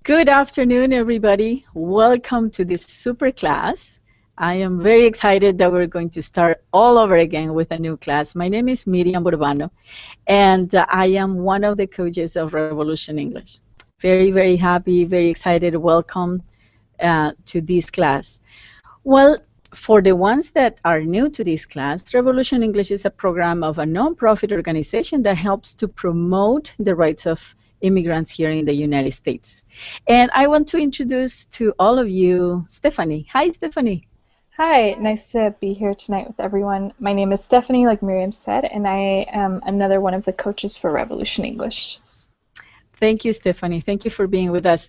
Good afternoon, everybody. Welcome to this super class. I am very excited that we're going to start all over again with a new class. My name is Miriam Burbano, and I am one of the coaches of Revolution English. Very, very happy, very excited. Welcome to this class. Well, for the ones that are new to this class, Revolution English is a program of a nonprofit organization that helps to promote the rights of immigrants here in the United States. And I want to introduce to all of you Stephanie. Hi, Stephanie. Hi, nice to be here tonight with everyone. My name is Stephanie, like Miriam said, and I am another one of the coaches for Revolution English. Thank you, Stephanie. Thank you for being with us.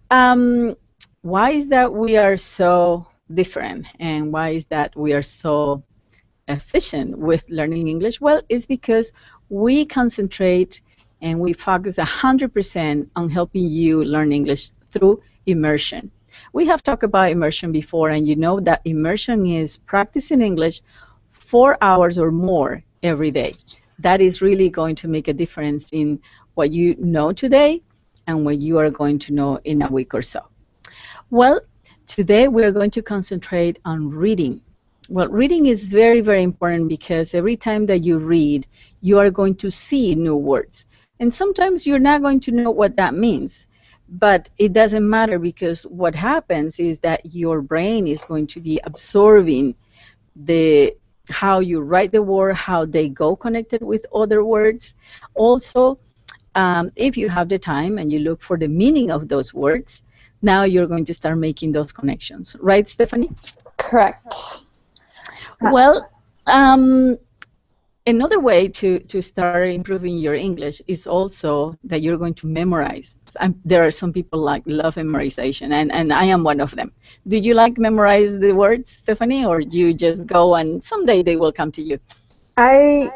Why is that we are so different, and why is that we are so efficient with learning English? Well, it's because we concentrate and we focus 100% on helping you learn English through immersion. We have talked about immersion before, and you know that immersion is practicing English 4 hours or more every day. That is really going to make a difference in what you know today and what you are going to know in a week or so. Well, today we are going to concentrate on reading. Well, reading is very, very important because every time that you read, you are going to see new words. And sometimes you're not going to know what that means. But it doesn't matter because what happens is that your brain is going to be absorbing how you write the word, how they go connected with other words. Also, if you have the time and you look for the meaning of those words, now you're going to start making those connections. Right, Stephanie? Correct. Well, another way to start improving your English is also that you're going to memorize. There are some people love memorization, and I am one of them. Do you like memorize the words, Stephanie, or you just go and someday they will come to you? I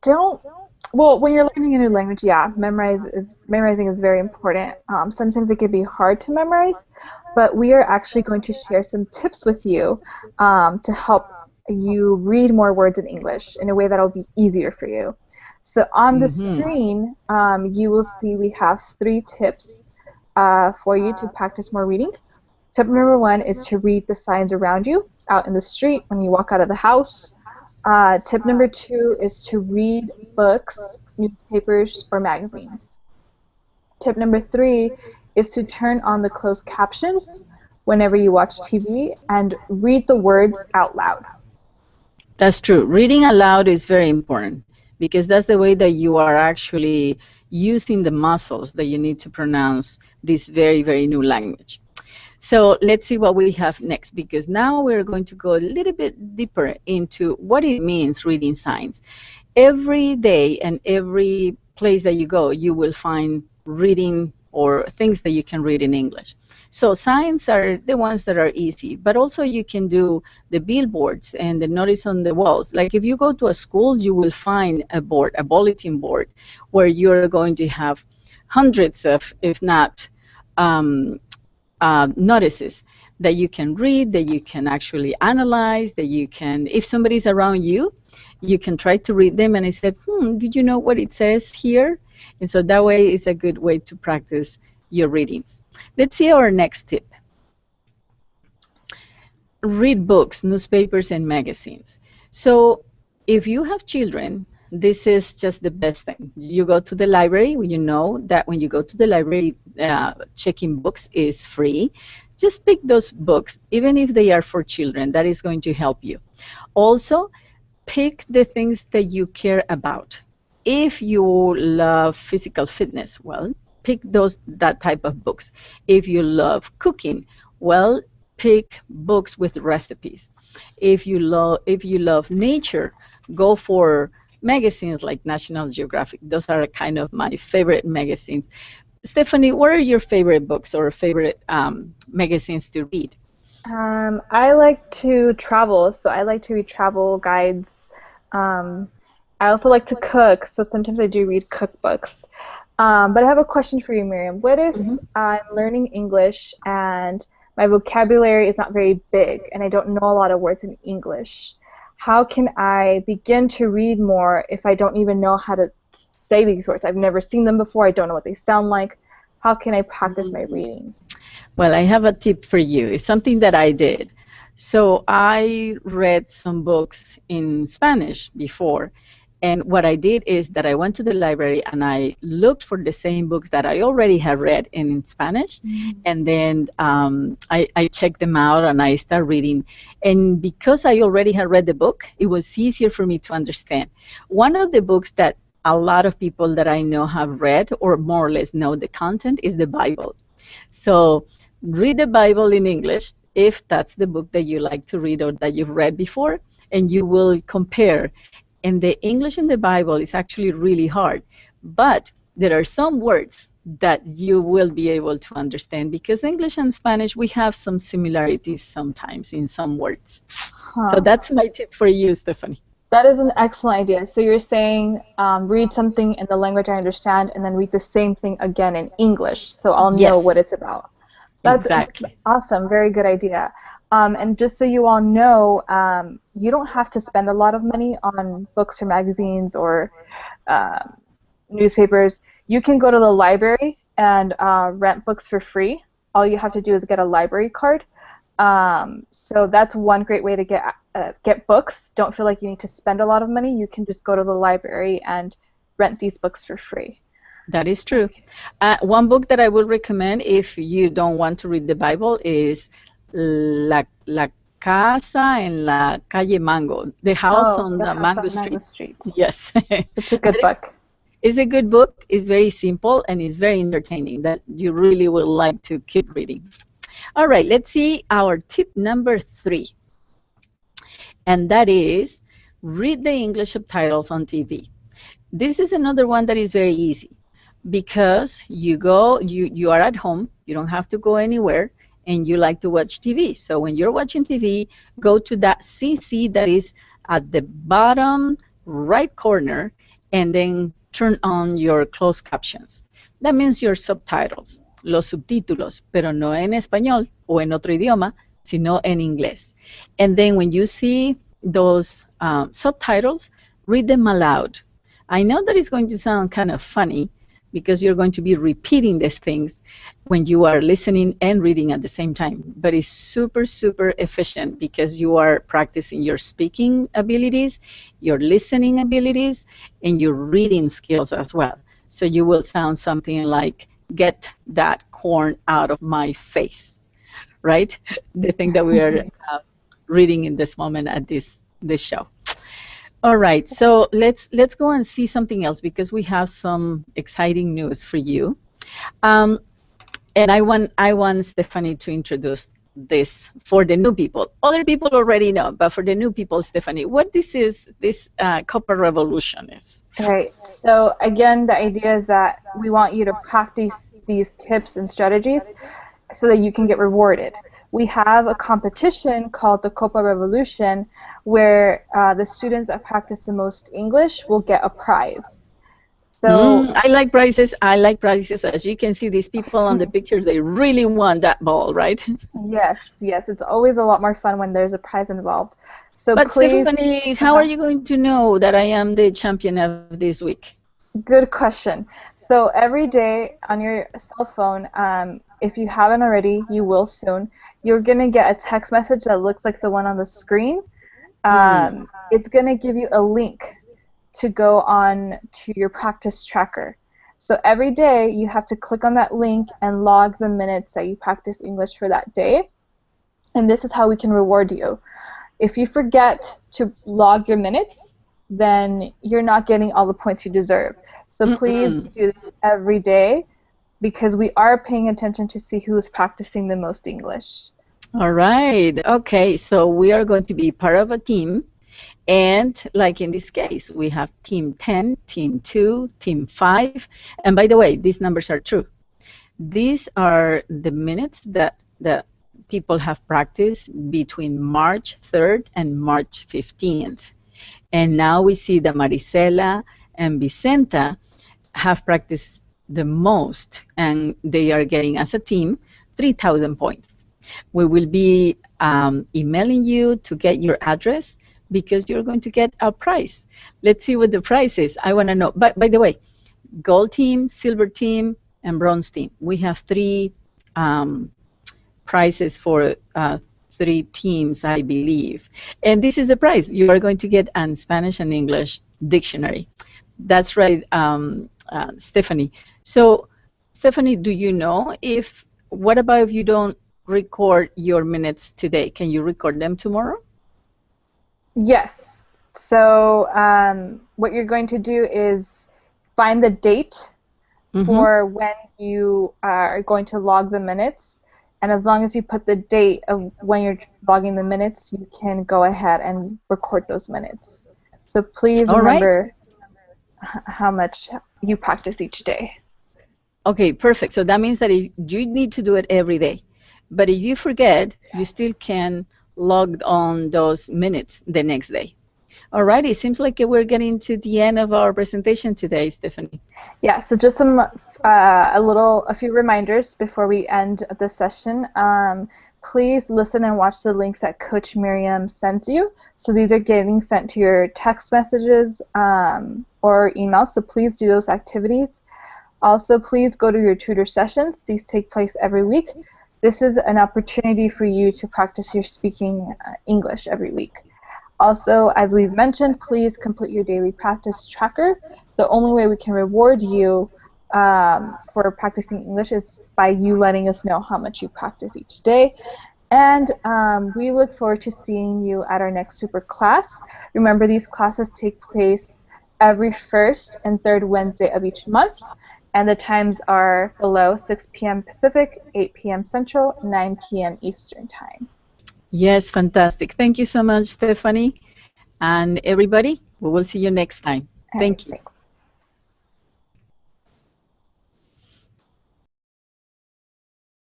don't. Well, when you're learning a new language, yeah, memorizing is very important. Sometimes it can be hard to memorize, but we are actually going to share some tips with you to help you read more words in English in a way that'll be easier for you. So on the screen, you will see we have 3 tips for you to practice more reading. Tip number 1 is to read the signs around you out in the street when you walk out of the house. Tip number 2 is to read books, newspapers, or magazines. Tip number 3 is to turn on the closed captions whenever you watch TV and read the words out loud. That's true. Reading aloud is very important because that's the way that you are actually using the muscles that you need to pronounce this very, very new language. So let's see what we have next, because now we're going to go a little bit deeper into what it means reading signs. Every day and every place that you go, you will find reading or things that you can read in English. So signs are the ones that are easy, but also you can do the billboards and the notice on the walls. Like if you go to a school, you will find a board, a bulletin board, where you're going to have hundreds of, if not, notices that you can read, that you can actually analyze, that you can, if somebody's around you, you can try to read them and I said, did you know what it says here? And so that way is a good way to practice your readings. Let's see our next tip. Read books, newspapers, and magazines. So if you have children, this is just the best thing. You go to the library, you know that when you go to the library, checking books is free. Just pick those books, even if they are for children. That is going to help you. Also, pick the things that you care about. If you love physical fitness, well, pick that type of books. If you love cooking, well, pick books with recipes. If you love nature, go for magazines like National Geographic. Those are kind of my favorite magazines. Stephanie, what are your favorite books or favorite magazines to read? I like to travel, so I like to read travel guides. I also like to cook, so sometimes I do read cookbooks. But I have a question for you, Miriam. What if I'm learning English and my vocabulary is not very big and I don't know a lot of words in English? How can I begin to read more if I don't even know how to say these words? I've never seen them before. I don't know what they sound like. How can I practice my reading? Well, I have a tip for you. It's something that I did. So I read some books in Spanish before. And what I did is that I went to the library and I looked for the same books that I already had read in Spanish. And then I checked them out and I started reading. And because I already had read the book, it was easier for me to understand. One of the books that a lot of people that I know have read or more or less know the content is the Bible. So read the Bible in English if that's the book that you like to read or that you've read before, and you will compare. And the English in the Bible is actually really hard, but there are some words that you will be able to understand because English and Spanish, we have some similarities sometimes in some words. So Huh. that's my tip for you, Stephanie. That is an excellent idea. So you're saying read something in the language I understand and then read the same thing again in English so I'll know what Yes, it's about. That's exactly. awesome. Very good idea. And just so you all know, you don't have to spend a lot of money on books or magazines or um, newspapers. You can go to the library and rent books for free. All you have to do is get a library card. So that's one great way to get books. Don't feel like you need to spend a lot of money. You can just go to the library and rent these books for free. That is true. One book that I would recommend if you don't want to read the Bible is La Casa en la Calle Mango, The House Oh, on The the House Mango on Mango Street. Street. Yes. It's a That good book. is a good book. It's very simple and it's very entertaining that you really will like to keep reading. All right, let's see our tip number 3, and that is read the English subtitles on TV. This is another one that is very easy because you are at home, you don't have to go anywhere, and you like to watch TV. So when you're watching TV, go to that CC that is at the bottom right corner and then turn on your closed captions. That means your subtitles, los subtítulos, pero no en español o en otro idioma, sino en inglés. And then when you see those subtitles, read them aloud. I know that it's going to sound kind of funny because you're going to be repeating these things when you are listening and reading at the same time, but it's super, super efficient because you are practicing your speaking abilities, your listening abilities, and your reading skills as well. So you will sound something like, get that corn out of my face, right? The thing that we are reading in this moment at this show. All right, so let's go and see something else because we have some exciting news for you. Um, and I want Stephanie to introduce this for the new people. Other people already know, but for the new people, Stephanie, what this Copa Revolution is. All right. So again, the idea is that we want you to practice these tips and strategies so that you can get rewarded. We have a competition called the Copa Revolution where the students that practice the most English will get a prize. So I like prizes. I like prizes. As you can see, these people on the picture, they really want that ball, right? yes, yes, it's always a lot more fun when there's a prize involved. So But please, Stephanie, how are uh you going to know that I am the champion of this week? good question. So every day on your cell phone, if you haven't already, you will soon. You're gonna get a text message that looks like the one on the screen. Mm. It's gonna give you a link to go on to your practice tracker. So every day you have to click on that link and log the minutes that you practice English for that day. And this is how we can reward you. If you forget to log your minutes, then you're not getting all the points you deserve. So please Mm-mm. do this every day because we are paying attention to see who's practicing the most English. All right. Okay. So we are going to be part of a team. And like in this case, we have team 10, team 2, team 5. And by the way, these numbers are true. These are the minutes that the people have practiced between March 3rd and March 15th. And now we see that Marisela and Vicenta have practiced the most, and they are getting, as a team, 3,000 points. We will be emailing you to get your address because you're going to get a prize. Let's see what the prize is. I want to know. But by the way, gold team, silver team, and bronze team. We have three um, prizes for three teams, I believe. And this is the prize. You are going to get a Spanish and English dictionary. That's right, Stephanie. So, Stephanie, do you know if, what about if you don't record your minutes today? Can you record them tomorrow? Yes. So what you're going to do is find the date Mm-hmm. for when you are going to log the minutes. And as long as you put the date of when you're logging the minutes, you can go ahead and record those minutes. So please All right. remember how much you practice each day. Okay, perfect. So that means that if you need to do it every day, but if you forget, you still can log on those minutes the next day. All right, it seems like we're getting to the end of our presentation today, Stephanie. Yeah, so just a few reminders before we end the session. Please listen and watch the links that Coach Miriam sends you. So these are getting sent to your text messages or emails, so please do those activities. Also, please go to your tutor sessions. These take place every week. This is an opportunity for you to practice your speaking English every week. Also, as we've mentioned, please complete your daily practice tracker. The only way we can reward you for practicing English is by you letting us know how much you practice each day. And we look forward to seeing you at our next super class. Remember, these classes take place every first and third Wednesday of each month. And the times are below: 6 p.m. Pacific, 8 p.m. Central, 9 p.m. Eastern Time. Yes, fantastic. Thank you so much, Stephanie. And everybody, we will see you next time. All right, Thank you. thanks.